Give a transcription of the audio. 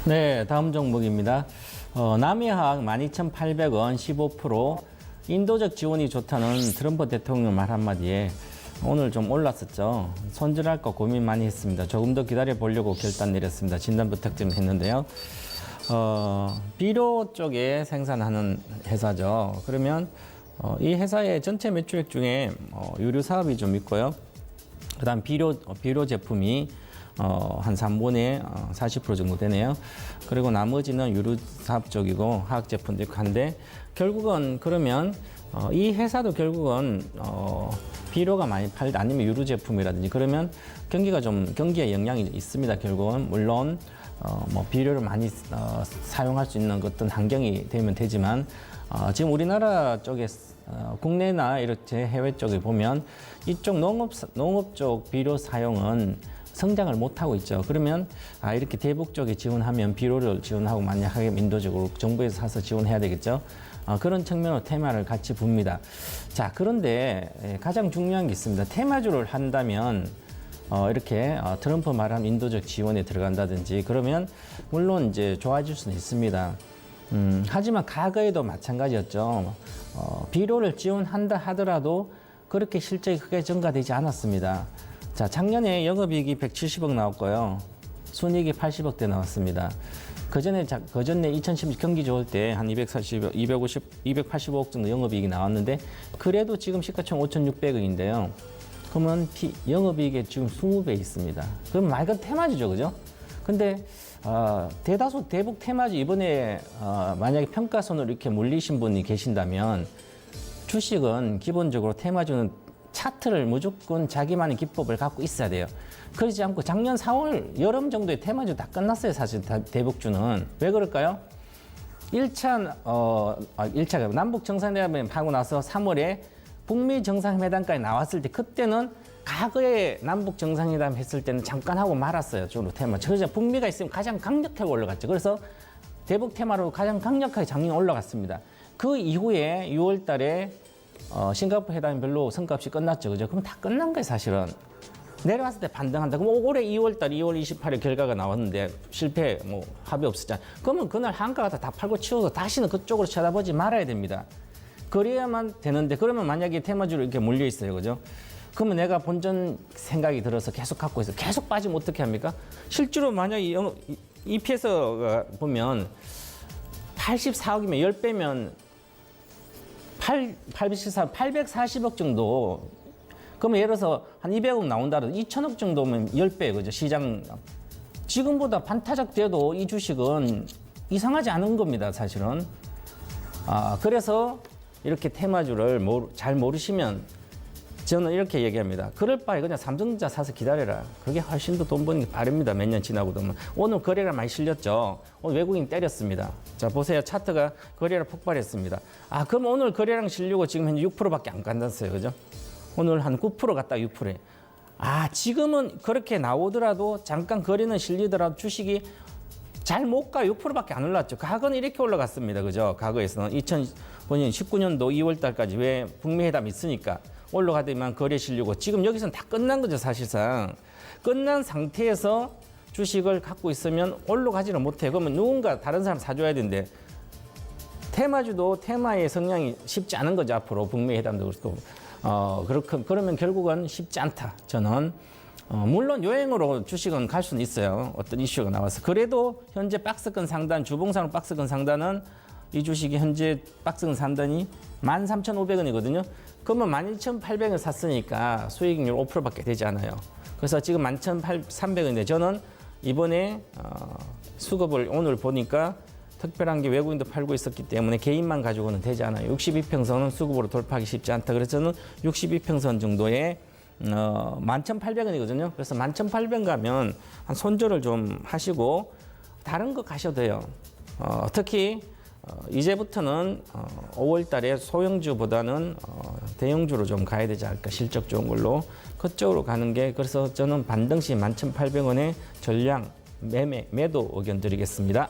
네, 다음 종목입니다. 남이화학 12,800원 15%. 인도적 지원이 좋다는 트럼프 대통령 말 한마디에 오늘 좀 올랐었죠. 손절할까 고민 많이 했습니다. 조금 더 기다려 보려고 결단 내렸습니다. 진단 부탁 좀 했는데요. 비료 쪽에 생산하는 회사죠. 그러면 이 회사의 전체 매출액 중에 유류 사업이 좀 있고요. 그다음 비료 제품이 한 3분의 40% 정도 되네요. 그리고 나머지는 유류 사업 쪽이고 화학 제품도 있고 한데 결국은 그러면 이 회사도 결국은 비료가 많이 팔다 아니면 유류 제품이라든지 그러면 경기에 영향이 있습니다. 결국은 물론 뭐 비료를 많이 사용할 수 있는 어떤 환경이 되면 되지만 지금 우리나라 쪽에 국내나 이렇게 해외 쪽에 보면 이쪽 농업 쪽 비료 사용은 성장을 못하고 있죠. 그러면 이렇게 대북 쪽에 지원하면 비료를 지원하고 만약에 인도적으로 정부에서 사서 지원해야 되겠죠. 그런 측면으로 테마를 같이 봅니다. 자, 그런데 가장 중요한 게 있습니다. 테마주를 한다면 이렇게 트럼프 말한 인도적 지원에 들어간다든지 그러면 물론 이제 좋아질 수는 있습니다. 하지만 과거에도 마찬가지였죠. 비료를 지원한다 하더라도 그렇게 실적이 크게 증가되지 않았습니다. 자, 작년에 영업이익이 170억 나왔고요. 순이익이 80억대 나왔습니다. 그전에 2010 경기 좋을 때 한 285억 정도 영업이익이 나왔는데 그래도 지금 시가총 5,600억인데요. 그러면 영업이익의 지금 20배 있습니다. 그럼 말 그대로 테마주죠, 그죠? 근데 대다수 대북 테마주 이번에 만약에 평가손으로 이렇게 몰리신 분이 계신다면 주식은 기본적으로 테마주는 차트를 무조건 자기만의 기법을 갖고 있어야 돼요. 그러지 않고 작년 4월 여름 정도에 테마주 다 끝났어요. 사실 대북주는. 왜 그럴까요? 1차가 남북 정상회담을 하고 나서 3월에 북미 정상회담까지 나왔을 때 그때는 과거에 남북 정상회담 했을 때는 잠깐 하고 말았어요. 주로 테마. 그래서 북미가 있으면 가장 강력하게 올라갔죠. 그래서 대북 테마로 가장 강력하게 작년에 올라갔습니다. 그 이후에 6월 달에 싱가포르 회담이 별로 성과 없이 끝났죠. 그죠? 그럼 다 끝난 거예요, 사실은. 내려왔을 때 반등한다. 그럼 올해 2월달, 2월 28일 결과가 나왔는데 실패, 합의 없었잖아요. 그러면 그날 한가 다 팔고 치워서 다시는 그쪽으로 쳐다보지 말아야 됩니다. 그래야만 되는데, 그러면 만약에 테마주로 이렇게 몰려 있어요. 그죠? 그러면 내가 본전 생각이 들어서 계속 갖고 있어요. 계속 빠지면 어떻게 합니까? 실제로 만약에 EPS가 보면 84억이면 10배면 840억 정도. 그러면 예를 들어서 한 200억 나온다 해도 2천억 정도면 10배, 그죠? 시장. 지금보다 반타작 돼도 이 주식은 이상하지 않은 겁니다, 사실은. 그래서 이렇게 테마주를 잘 모르시면 저는 이렇게 얘기합니다. 그럴 바에 그냥 삼성전자 사서 기다려라. 그게 훨씬 더 돈 버는 게 빠릅니다. 몇 년 지나고도. 오늘 거래가 많이 실렸죠. 오늘 외국인 때렸습니다. 자, 보세요. 차트가 거래가 폭발했습니다. 그럼 오늘 거래량 실리고 지금 현재 6%밖에 안 간다어요. 그죠? 오늘 한 9% 갔다 6%에. 지금은 그렇게 나오더라도 잠깐 거래는 실리더라도 주식이 잘 못 가 6%밖에 안 올랐죠. 과거는 이렇게 올라갔습니다. 그죠? 과거에서는 2019년도 2월 달까지 왜 북미 회담이 있으니까 올라가더만 거래 실리고 지금 여기서는 다 끝난 거죠. 사실상 끝난 상태에서 주식을 갖고 있으면 올라가지는 못해요. 그러면 누군가 다른 사람 사줘야 되는데 테마주도 테마의 성향이 쉽지 않은 거죠. 앞으로 북미 회담도 그렇고 그러면 결국은 쉽지 않다. 저는 물론 여행으로 주식은 갈 수는 있어요. 어떤 이슈가 나와서 그래도 현재 박스권 상단 주봉상 박스권 상단은 이 주식이 현재 박스권 상단이 13,500원이거든요. 그러면 12,800원 샀으니까 수익률 5%밖에 되지 않아요. 그래서 지금 11,300원인데 저는 이번에 수급을 오늘 보니까 특별한 게 외국인도 팔고 있었기 때문에 개인만 가지고는 되지 않아요. 62평선은 수급으로 돌파하기 쉽지 않다. 그래서 저는 62평선 정도에 11,800원이거든요. 그래서 11,800원 가면 한 손절을 좀 하시고 다른 거 가셔도 돼요. 특히 이제부터는 5월 달에 소형주보다는 대형주로 좀 가야 되지 않을까. 실적 좋은 걸로. 그쪽으로 가는 게 그래서 저는 반등시 11,800원에 전량 매도 의견 드리겠습니다.